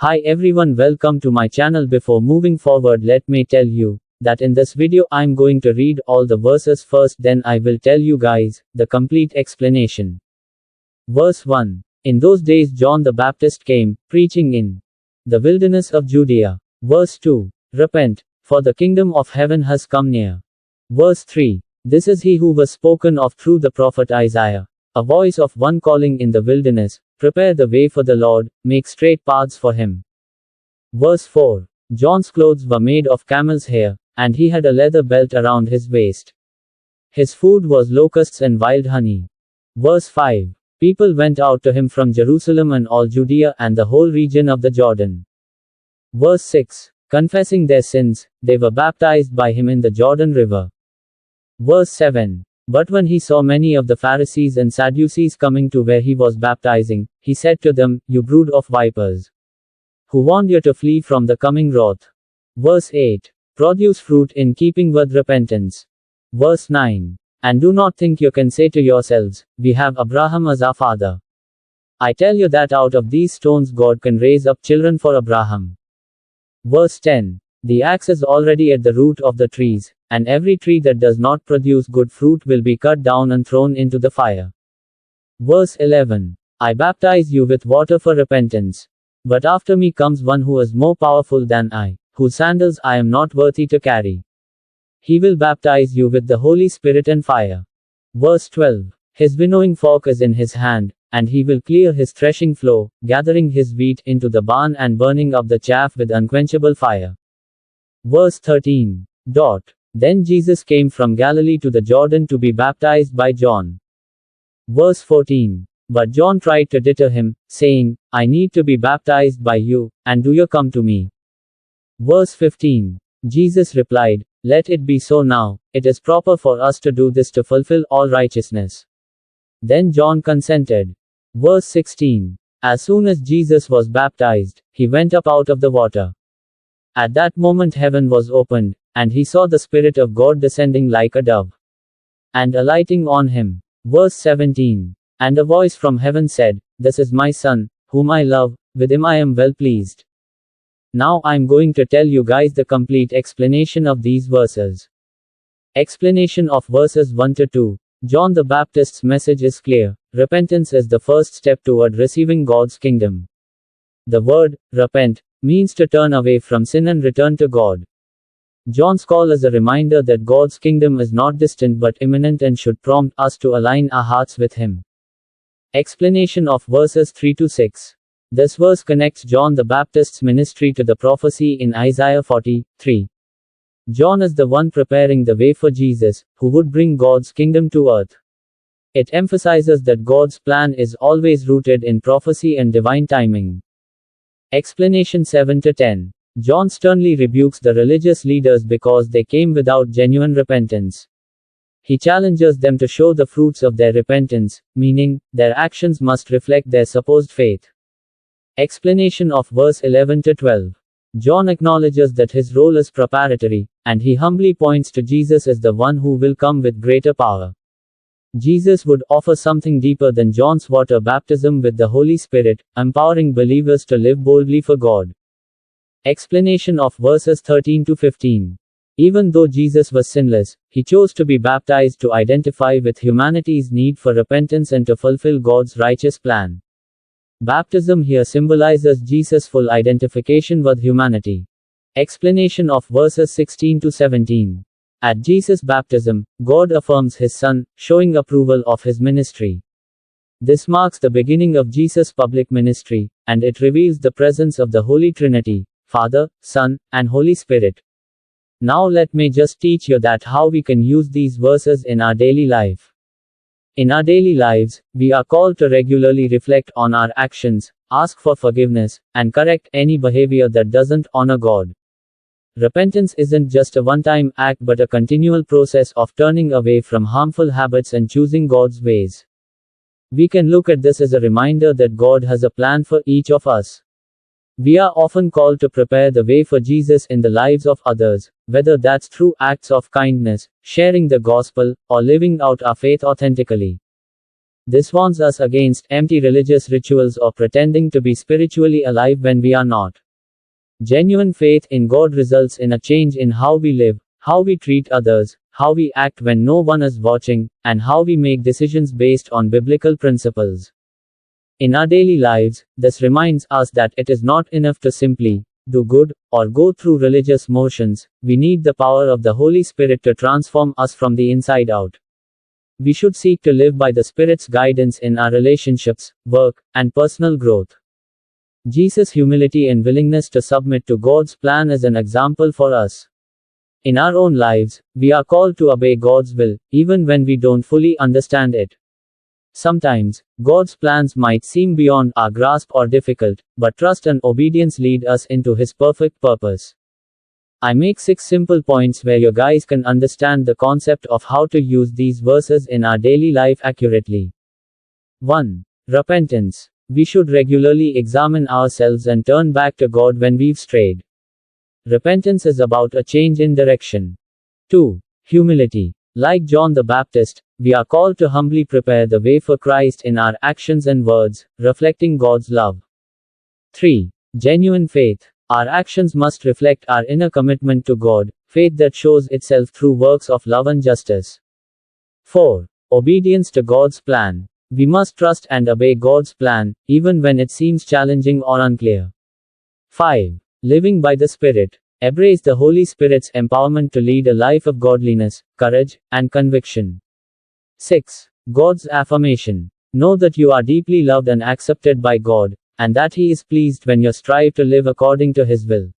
Hi everyone, welcome to my channel. Before moving forward, let me tell you that in this video I'm going to read all the verses first, then I will tell you guys the complete explanation. Verse 1. In those days John the Baptist came, preaching in the wilderness of Judea. Verse 2. Repent, for the kingdom of heaven has come near. Verse 3. This is he who was spoken of through the prophet Isaiah. A voice of one calling in the wilderness, prepare the way for the Lord, make straight paths for him. Verse 4. John's clothes were made of camel's hair, and he had a leather belt around his waist. His food was locusts and wild honey. Verse 5. People went out to him from Jerusalem and all Judea and the whole region of the Jordan. Verse 6. Confessing their sins, they were baptized by him in the Jordan River. Verse 7. But when he saw many of the Pharisees and Sadducees coming to where he was baptizing, he said to them, You brood of vipers! Who warned you to flee from the coming wrath? Verse 8. Produce fruit in keeping with repentance. Verse 9. And do not think you can say to yourselves, We have Abraham as our father. I tell you that out of these stones God can raise up children for Abraham. Verse 10. The axe is already at the root of the trees, and every tree that does not produce good fruit will be cut down and thrown into the fire. Verse 11. I baptize you with water for repentance. But after me comes one who is more powerful than I, whose sandals I am not worthy to carry. He will baptize you with the Holy Spirit and fire. Verse 12. His winnowing fork is in his hand, and he will clear his threshing floor, gathering his wheat into the barn and burning up the chaff with unquenchable fire. Verse 13. Then Jesus came from Galilee to the Jordan to be baptized by John. Verse 14. But John tried to deter him, saying, I need to be baptized by you, and do you come to me? Verse 15. Jesus replied, Let it be so now, it is proper for us to do this to fulfill all righteousness. Then John consented. Verse 16. As soon as Jesus was baptized, he went up out of the water. At that moment heaven was opened, and he saw the Spirit of God descending like a dove, and alighting on him. Verse 17. And a voice from heaven said, This is my Son, whom I love, with him I am well pleased. Now I'm going to tell you guys the complete explanation of these verses. Explanation of verses 1 to 2. John the Baptist's message is clear. Repentance is the first step toward receiving God's kingdom. The word, repent, means to turn away from sin and return to God. John's call is a reminder that God's kingdom is not distant but imminent and should prompt us to align our hearts with Him. Explanation of verses 3 to 6. This verse connects John the Baptist's ministry to the prophecy in Isaiah 43. John is the one preparing the way for Jesus, who would bring God's kingdom to earth. It emphasizes that God's plan is always rooted in prophecy and divine timing. Explanation 7 to 10. John sternly rebukes the religious leaders because they came without genuine repentance. He challenges them to show the fruits of their repentance, meaning, their actions must reflect their supposed faith. Explanation of verse 11 to 12. John acknowledges that his role is preparatory, and he humbly points to Jesus as the one who will come with greater power. Jesus would offer something deeper than John's water baptism with the Holy Spirit, empowering believers to live boldly for God. Explanation of verses 13 to 15. Even though Jesus was sinless, he chose to be baptized to identify with humanity's need for repentance and to fulfill God's righteous plan. Baptism here symbolizes Jesus' full identification with humanity. Explanation of verses 16 to 17. At Jesus' baptism, God affirms his Son, showing approval of his ministry. This marks the beginning of Jesus' public ministry, and it reveals the presence of the Holy Trinity, Father, Son, and Holy Spirit. Now let me just teach you that how we can use these verses in our daily life. In our daily lives, we are called to regularly reflect on our actions, ask for forgiveness, and correct any behavior that doesn't honor God. Repentance isn't just a one-time act but a continual process of turning away from harmful habits and choosing God's ways. We can look at this as a reminder that God has a plan for each of us. We are often called to prepare the way for Jesus in the lives of others, whether that's through acts of kindness, sharing the gospel, or living out our faith authentically. This warns us against empty religious rituals or pretending to be spiritually alive when we are not. Genuine faith in God results in a change in how we live, how we treat others, how we act when no one is watching, and how we make decisions based on biblical principles. In our daily lives, this reminds us that it is not enough to simply do good or go through religious motions. We need the power of the Holy Spirit to transform us from the inside out. We should seek to live by the Spirit's guidance in our relationships, work, and personal growth. Jesus' humility and willingness to submit to God's plan is an example for us. In our own lives, we are called to obey God's will, even when we don't fully understand it. Sometimes, God's plans might seem beyond our grasp or difficult, but trust and obedience lead us into His perfect purpose. I make 6 simple points where you guys can understand the concept of how to use these verses in our daily life accurately. 1. Repentance. We should regularly examine ourselves and turn back to God when we've strayed. Repentance is about a change in direction. 2. Humility. Like John the Baptist, we are called to humbly prepare the way for Christ in our actions and words, reflecting God's love. 3. Genuine faith. Our actions must reflect our inner commitment to God, faith that shows itself through works of love and justice. 4. Obedience to God's plan. We must trust and obey God's plan, even when it seems challenging or unclear. 5. Living by the Spirit. Embrace the Holy Spirit's empowerment to lead a life of godliness, courage, and conviction. 6. God's affirmation. Know that you are deeply loved and accepted by God, and that He is pleased when you strive to live according to His will.